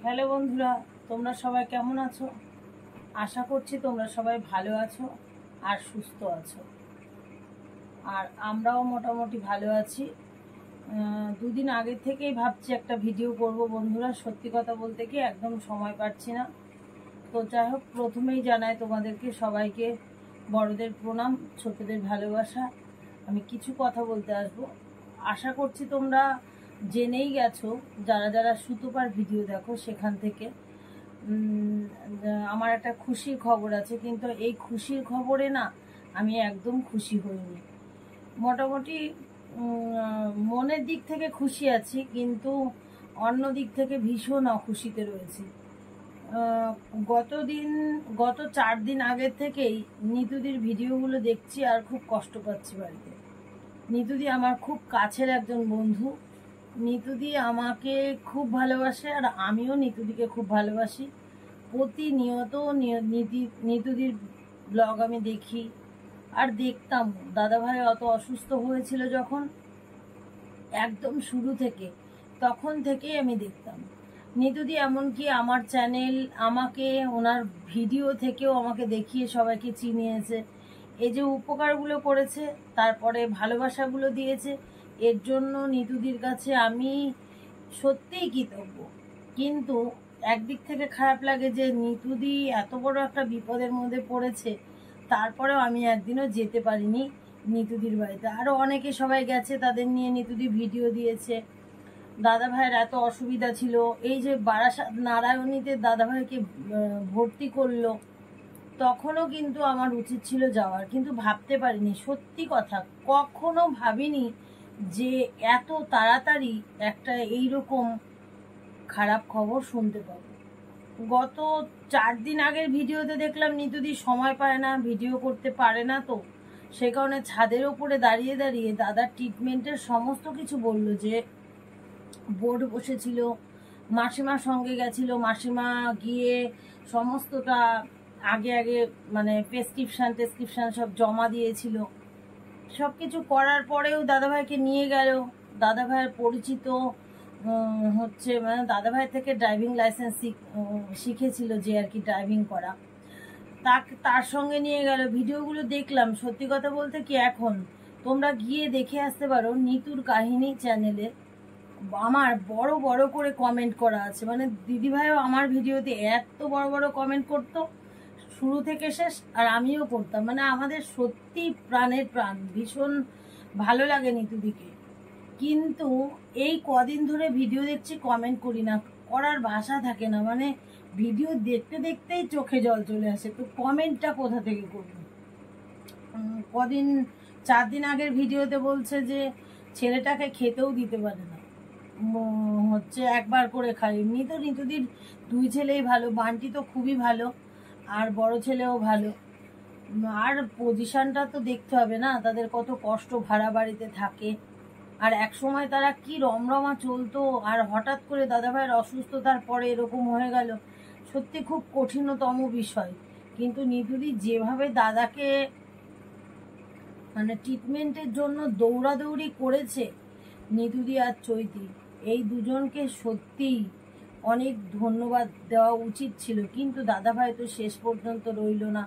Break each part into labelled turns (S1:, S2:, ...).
S1: Hello বন্ধুরা, তোমরা সবাই কেমন আছো? আশা করছি তোমরা সবাই ভালো আছো আর সুস্থ আছো। আর আমরাও মোটামুটি ভালো আছি। দুদিন আগে থেকেই ভাবছি একটা ভিডিও করব বন্ধুরা, সত্যি কথা বলতে কি একদম সময় পাচ্ছি না। তো যাই হোক, প্রথমেই জানাই তোমাদেরকে সবাইকে বড়দের প্রণাম, ছোটদের ভালোবাসা। আমি কিছু কথা বলতে আসবো। আশা করছি তোমরা জেনেই গেছো, যারা যারা সুতোপার ভিডিও দেখো সেখান থেকে। আমার একটা খুশির খবর আছে, কিন্তু এই খুশির খবরে না আমি একদম খুশি হইনি। মোটামুটি মনের দিক থেকে খুশি আছি, কিন্তু অন্য দিক থেকে ভীষণ অখুশিতে রয়েছি। গত 4 দিন আগের থেকেই নিতুদির ভিডিওগুলো দেখছি আর খুব কষ্ট পাচ্ছি বাড়িতে। নিতুদি আমার খুব কাছের একজন বন্ধু। নিতুদি আমাকে খুব ভালোবাসে আর আমিও নিতুদিকে খুব ভালোবাসি। প্রতিনিয়ত নিতুদির ব্লগ আমি দেখি আর দেখতাম। দাদাভাই অত অসুস্থ হয়েছিল যখন, একদম শুরু থেকে, তখন থেকেই আমি দেখতাম। নিতুদি এমনকি আমার চ্যানেল, আমাকে ওনার ভিডিও থেকেও আমাকে দেখিয়ে সবাইকে চিনিয়েছে। এই যে উপকারগুলো করেছে, তারপরে ভালোবাসাগুলো দিয়েছে, এর জন্য নিতুদির কাছে আমি সত্যিই কৃতজ্ঞ। কিন্তু একদিক থেকে খারাপ লাগে যে নিতুদি এত বড় একটা বিপদের মধ্যে পড়েছে, তারপরেও আমি একদিনও যেতে পারিনি নিতুদির বাড়িতে। আরও অনেকে সবাই গেছে, তাদের নিয়ে নিতুদি ভিডিও দিয়েছে। দাদা ভাইয়ের এত অসুবিধা ছিল, এই যে বারাসাত নারায়ণীতে দাদা ভাইকে ভর্তি করলো, তখনও কিন্তু আমার উচিত ছিল যাওয়ার, কিন্তু ভাবতে পারিনি। সত্যি কথা, কখনো ভাবিনি যে এত তাড়াতাড়ি একটা এইরকম খারাপ খবর শুনতে পাবো। গত 4 দিন আগের ভিডিওতে দেখলাম নিতুদি সময় পায় না, ভিডিও করতে পারে না, তো সে কারণে ছাদের ওপরে দাঁড়িয়ে দাঁড়িয়ে দাদার ট্রিটমেন্টের সমস্ত কিছু বললো। যে বোর্ড বসেছিল, মাসিমার সঙ্গে গেছিল, মাসিমা গিয়ে সমস্তটা আগে আগে মানে প্রেসক্রিপশন সব জমা দিয়েছিল। সব কিছু করার পরেও দাদাভাইকে নিয়ে গেল। দাদাভাইয়ের পরিচিত হচ্ছে, মানে দাদাভাই থেকে ড্রাইভিং লাইসেন্স শিখেছিল যে আর কি ড্রাইভিং করা, তার সঙ্গে নিয়ে গেল। ভিডিওগুলো দেখলাম। সত্যি কথা বলতে কি, এখন তোমরা গিয়ে দেখে আসতে পারো নিতুর কাহিনী চ্যানেলে। আমার বড় বড় করে কমেন্ট করা আছে, মানে দিদিভাইও আমার ভিডিওতে এত বড় বড় কমেন্ট করতো শুরু থেকে শেষ, আর আমিও করতাম। মানে আমাদের সত্যি প্রাণের প্রাণ, ভীষণ ভালো লাগে নিতুদিকে। কিন্তু এই কদিন ধরে ভিডিও দেখছি, কমেন্ট করি না, করার ভাষা থাকে না। মানে ভিডিও দেখতে দেখতেই চোখে জল চলে আসে, তো কমেন্টটা কোথা থেকে করব? 4 দিন আগের ভিডিওতে বলছে যে ছেলেটাকে খেতেও দিতে পারে না, হচ্ছে একবার করে খাই। এমনি তো নিতুদির 2 ছেলেই ভালো, বান্টি তো খুবই ভালো, আর বড় ছেলেও ভালো। আর পজিশনটা তো দেখতে হবে না, তাদের কত কষ্ট, ভাড়া বাড়িতে থাকে। আর এক সময় তারা কি রমরমা চলতো, আর হঠাৎ করে দাদাভাইয়ের অসুস্থতার পরে এরকম হয়ে গেল। সত্যি খুব কঠিনতম বিষয়। কিন্তু নিতুদি যেভাবে দাদাকে মানে ট্রিটমেন্টের জন্য দৌড়াদৌড়ি করেছে, নিতুদি আর চৈতি, এই দুজনকে সত্যিই অনেক ধন্যবাদ দেওয়া উচিত ছিল। কিন্তু দাদাভাই তো শেষ পর্যন্ত রইল না,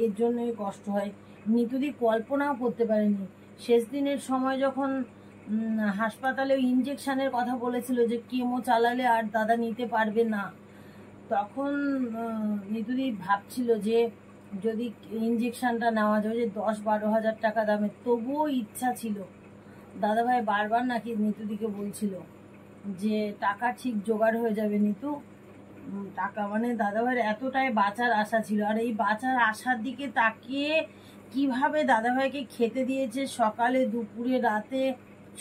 S1: এর জন্যই কষ্ট হয়। নিতুদি কল্পনাও করতে পারেনি শেষ দিনের সময় যখন হাসপাতালে ইঞ্জেকশনের কথা বলেছিল যে কেমো চালালে আর দাদা নিতে পারবে না, তখন নিতুদি ভাবছিল যে যদি ইঞ্জেকশনটা নেওয়া যায়, যে 10-12 হাজার টাকা দামে, তবুও ইচ্ছা ছিল। দাদাভাই বারবার নাকি নিতুদিকে বলছিল যে টাকা ঠিক জোগাড় হয়ে যাবে নিতু, টাকা, মানে দাদাভাইয়ের এতটাই বাঁচার আশা ছিল। আর এই বাঁচার আশার দিকে তাকিয়ে কিভাবে দাদাভাইকে খেতে দিয়েছে, সকালে দুপুরে রাতে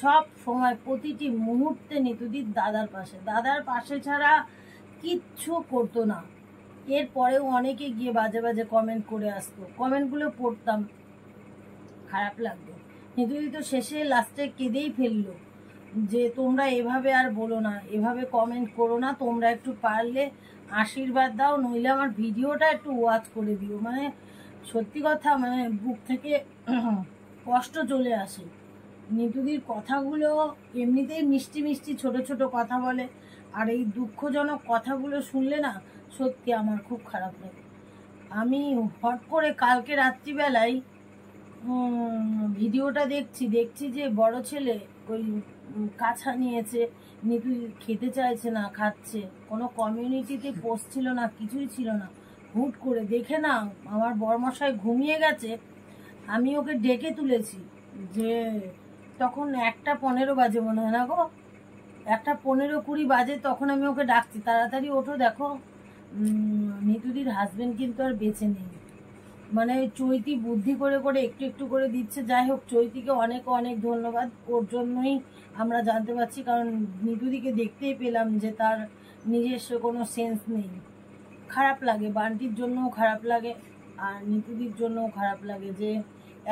S1: সব সময় প্রতিটি মুহূর্তে নিতুদির দাদার পাশে ছাড়া কিচ্ছু করতো না। এরপরেও অনেকে গিয়ে বাজে বাজে কমেন্ট করে আসতো, কমেন্টগুলো পড়তাম, খারাপ লাগতো। নিতুদি তো শেষে লাস্টে কেঁদেই ফেললো যে তোমরা এভাবে আর বলো না, এভাবে কমেন্ট করো না, তোমরা একটু পারলে আশীর্বাদ দাও, নইলে আমার ভিডিওটা একটু ওয়াচ করে দিও। মানে সত্যি কথা, মানে বুক থেকে কষ্ট চলে আসে। নিতুদির কথাগুলো এমনিতেই মিষ্টি মিষ্টি ছোট ছোট কথা বলে, আর এই দুঃখজনক কথাগুলো শুনলে না সত্যি আমার খুব খারাপ লাগে। আমি হট করে কালকে রাত্রিবেলায় ভিডিওটা দেখছি যে বড় ছেলে ওই কাছা নিয়েছে, নিতু খেতে চাইছে না, খাচ্ছে, কোনো কমিউনিটিতে পোস্ট ছিল না, কিছুই ছিল না। হুট করে দেখে না আমার বরমশাই ঘুমিয়ে গেছে, আমি ওকে ডেকে তুলেছি, যে তখন 1:15 বাজে মনে হয় না গো, 1:15-20 বাজে, তখন আমি ওকে ডাকছি, তাড়াতাড়ি ওঠো, দেখো নিতুদির হাজবেন্ড কিন্তু আর বেঁচে নেই। মানে চৈতি বুদ্ধি করে করে একটু একটু করে দিচ্ছে। যাই হোক, চৈতিকে অনেক অনেক ধন্যবাদ, ওর জন্যই আমরা জানতে পারছি, কারণ নিতুদিকে দেখতেই পেলাম যে তার নিজস্ব কোনো সেন্স নেই। খারাপ লাগে, বান্টির জন্যও খারাপ লাগে, আর নিতুদির জন্যও খারাপ লাগে যে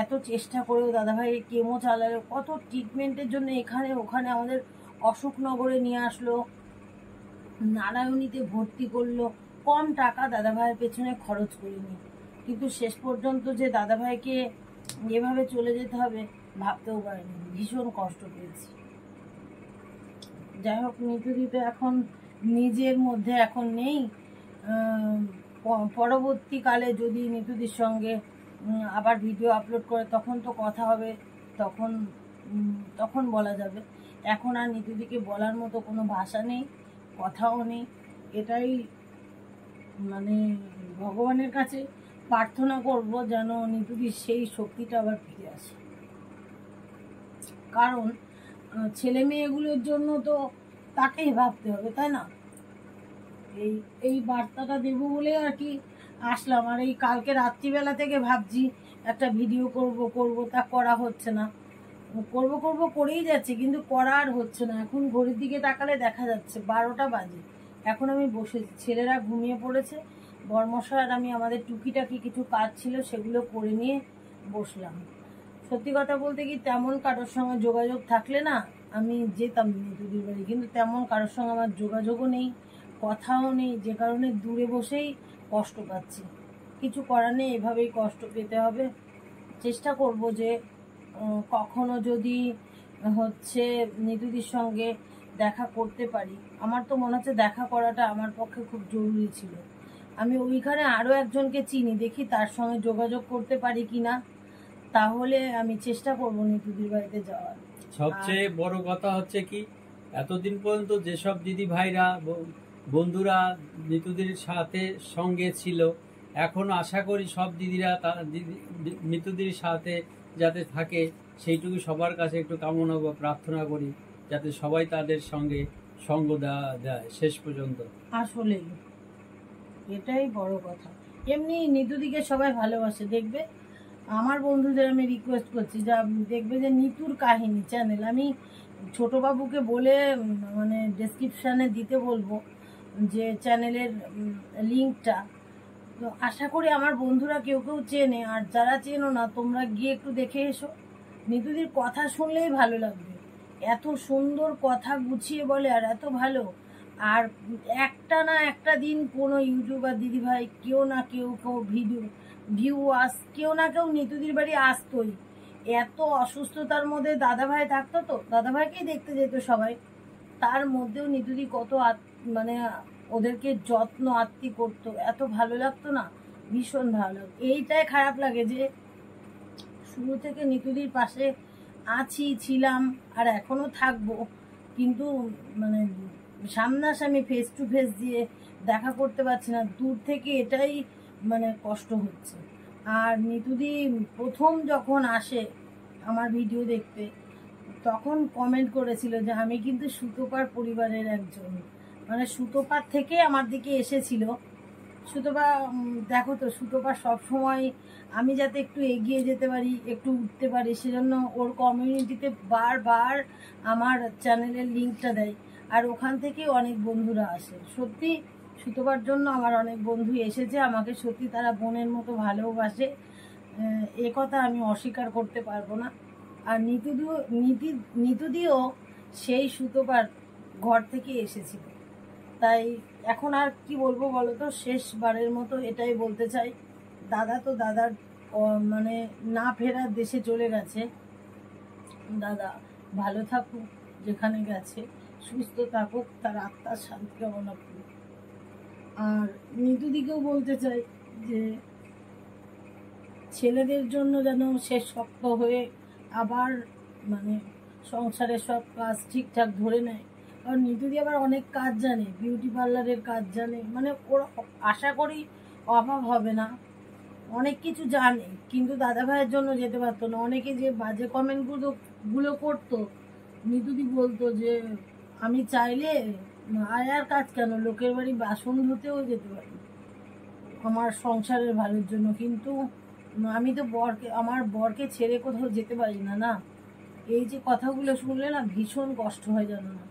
S1: এত চেষ্টা করেও দাদাভাই কেমো চালালো, কত ট্রিটমেন্টের জন্য এখানে ওখানে আমাদের অশোকনগরে নিয়ে আসলো, নারায়ণীতে ভর্তি করলো, কম টাকা দাদাভাইয়ের পেছনে খরচ করিনি, কিন্তু শেষ পর্যন্ত যে দাদাভাইকে এভাবে চলে যেতে হবে ভাবতেও পারিনি, ভীষণ কষ্ট পেয়েছি। যাই হোক, নিতুদি তো এখন নিজের মধ্যে এখন নেই, পরবর্তীকালে যদি নিতুদির সঙ্গে আবার ভিডিও আপলোড করে তখন তো কথা হবে, তখন তখন বলা যাবে। এখন আর নিতুদিকে বলার মতো কোনো ভাষা নেই, কথাও নেই। এটাই মানে ভগবানের কাছে প্রার্থনা করব যেন নিতুদির সেই শক্তিটা আবার ফিরে আসে, কারণ ছেলে মেয়েগুলোর জন্য তো তাকেই ভাবতে হবে, তাই না? এই বার্তাটা দেবো বলে আর কি আসলাম। আর এই কালকে রাত্রিবেলা থেকে ভাবছি একটা ভিডিও করব, তা করা হচ্ছে না। করব করেই যাচ্ছে, কিন্তু করা আর হচ্ছে না। এখন ঘড়ির দিকে তাকালে দেখা যাচ্ছে 12টা বাজে, এখন আমি বসেছি, ছেলেরা ঘুমিয়ে পড়েছে, বর্মশাই আর আমি আমাদের টুকিটাকি কিছু কাজ ছিল সেগুলো করে নিয়ে বসলাম। সত্যি কথা বলতে কি, তেমন কারোর সঙ্গে যোগাযোগ থাকলে না আমি যেতাম নিতুদির বাড়ি, কিন্তু তেমন কারোর সঙ্গে আমার যোগাযোগও নেই, কথাও নেই, যে কারণে দূরে বসেই কষ্ট পাচ্ছি। কিছু করার নেই, এভাবেই কষ্ট পেতে হবে। চেষ্টা করব যে কখনো যদি হচ্ছে নিতুদির সঙ্গে দেখা করতে পারি। আমার তো মনে হচ্ছে দেখা করাটা আমার পক্ষে খুব জরুরি ছিল। আমি ওইখানে আরও একজনকে চিনি, দেখি তার সঙ্গে যোগাযোগ করতে পারি কিনা, তাহলে আমি চেষ্টা করব নিতুদির বাড়িতে যাওয়ার।
S2: সবচেয়ে বড় কথা হচ্ছে কি, এতদিন পর্যন্ত যেসব দিদি ভাইরা বন্ধুরা নিতুদির সাথে সঙ্গে ছিল, এখন আশা করি সব দিদিরা নিতুদির সাথে যাতে থাকে সেইটুকু সবার কাছে একটু কামনা বা প্রার্থনা করি, যাতে সবাই তাদের সঙ্গে সঙ্গ দেয় শেষ পর্যন্ত।
S1: আসলেই এটাই বড় কথা। এমনি নিতুদিকে সবাই ভালোবাসে, দেখবে আমার বন্ধুদের আমি রিকোয়েস্ট করছি, যা দেখবে যে নিতুর কাহিনী চ্যানেল, আমি ছোটবাবুকে বলে মানে ডেসক্রিপশানে দিতে বলবো যে চ্যানেলের লিঙ্কটা। তো আশা করি আমার বন্ধুরা কেউ কেউ চেনে, আর যারা চেনো না তোমরা গিয়ে একটু দেখে এসো। নিতুদির কথা শুনলেই ভালো লাগবে, এত সুন্দর কথা গুছিয়ে বলে, আর এত ভালো। আর একটা না একটা দিন কোনো ইউটিউবার দিদিভাই কেউ না কেউ ভিউয়ার্স কেউ না কেউ নিতুদির বাড়ি আসতোই। এত অসুস্থতার মধ্যে দাদাভাই থাকতো, তো দাদাভাইকেই দেখতে যেত সবাই, তার মধ্যেও নিতুদি কত মানে ওদেরকে যত্ন আত্মি করতো, এত ভালো লাগতো না, ভীষণ ভালো লাগতো। এইটাই খারাপ লাগে যে শুরু থেকে নিতুদির পাশে ছিলাম, আর এখনো থাকবো, কিন্তু মানে সামনাসামনি ফেস টু ফেস দিয়ে দেখা করতে পারছি না, দূর থেকে এটাই মানে কষ্ট হচ্ছে। আর নিতুদি প্রথম যখন আসে আমার ভিডিও দেখতে, তখন কমেন্ট করেছিল যে আমি কিন্তু সুতোপার পরিবারের একজন, মানে সুতোপার থেকে আমার দিকে এসেছিল। সুতোপা দেখো তো, সুতোপা সবসময় আমি যাতে একটু এগিয়ে যেতে পারি, একটু উঠতে পারি, সেজন্য ওর কমিউনিটিতে বারবার আমার চ্যানেলের লিঙ্কটা দেয়, আর ওখান থেকে অনেক বন্ধুরা আসে। সত্যি সুতোপার জন্য আমার অনেক বন্ধু এসেছে, আমাকে সত্যি তারা বোনের মতো ভালোবাসে, এ কথা আমি অস্বীকার করতে পারবো না। আর নিতুদিও সেই সুতোপার ঘর থেকে এসেছিল। তাই এখন আর কি বলবো বলো তো, শেষবারের মতো এটাই বলতে চাই, দাদা তো দাদার মানে না ফেরার দেশে চলে গেছে, দাদা ভালো থাকুক, যেখানে গেছে সুস্থ থাকুক, তার আত্মার শান্তি কামনা করি। আর নিতুদিকেও বলতে চাই যে ছেলেদের জন্য যেন সে শক্ত হয়ে আবার মানে সংসারের সব কাজ ঠিকঠাক ধরে নেয়। কারণ নিতুদি আবার অনেক কাজ জানে, বিউটি পার্লারের কাজ জানে, মানে ওর আশা করি অভাব হবে না, অনেক কিছু জানে। কিন্তু দাদা ভাইয়ের জন্য যেতে পারতো না। অনেকে যে বাজে কমেন্টগুলো করতো, নিতুদি বলতো যে আমি চাইলে আয়ার কাজ কেন, লোকের বাড়ি বাসন ধুতেও যেতে পারি আমার সংসারের ভালোর জন্য, কিন্তু আমি তো আমার বরকে ছেড়ে কোথাও যেতে পারি না। না, এই যে কথাগুলো শুনলে না ভীষণ কষ্ট হয়, জানো না।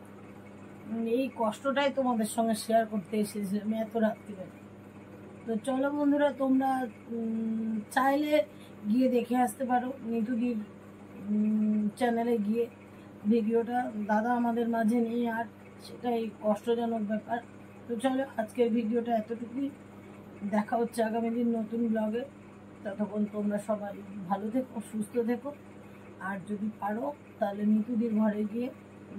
S1: এই কষ্টটাই তোমাদের সঙ্গে শেয়ার করতে এসেছি আমি এত রাত্রিরে। তো চলো বন্ধুরা, তোমরা চাইলে গিয়ে দেখে আসতে পারো নিতুদির চ্যানেলে গিয়ে ভিডিওটা। দাদা আমাদের মাঝে নেই আর, সেটাই কষ্টজনক ব্যাপার। তো চলো আজকের ভিডিওটা এতটুকুই, দেখা হচ্ছে আগামী দিন নতুন ব্লগে। ততক্ষণ তোমরা সবাই ভালো থেকো, সুস্থ থেকো। আর যদি পারো তাহলে নিতুদির ঘরে গিয়ে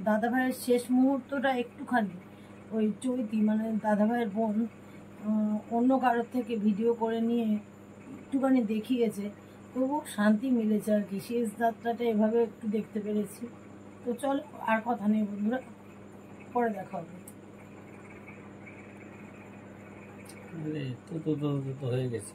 S1: দাদা ভাইয়ের শেষ মুহূর্তটা একটুখানি, ওই চৈতি মানে দাদা ভাইয়ের বোন অন্য কারোর থেকে ভিডিও করে নিয়ে একটুখানি দেখিয়েছে, তবু শান্তি মিলেছে আর কি। শেষ যাত্রাটা এভাবে একটু দেখতে পেরেছি। তো চলো আর কথা নেই বন্ধুরা, পরে দেখা হবে।
S2: তো হয়ে গেছে।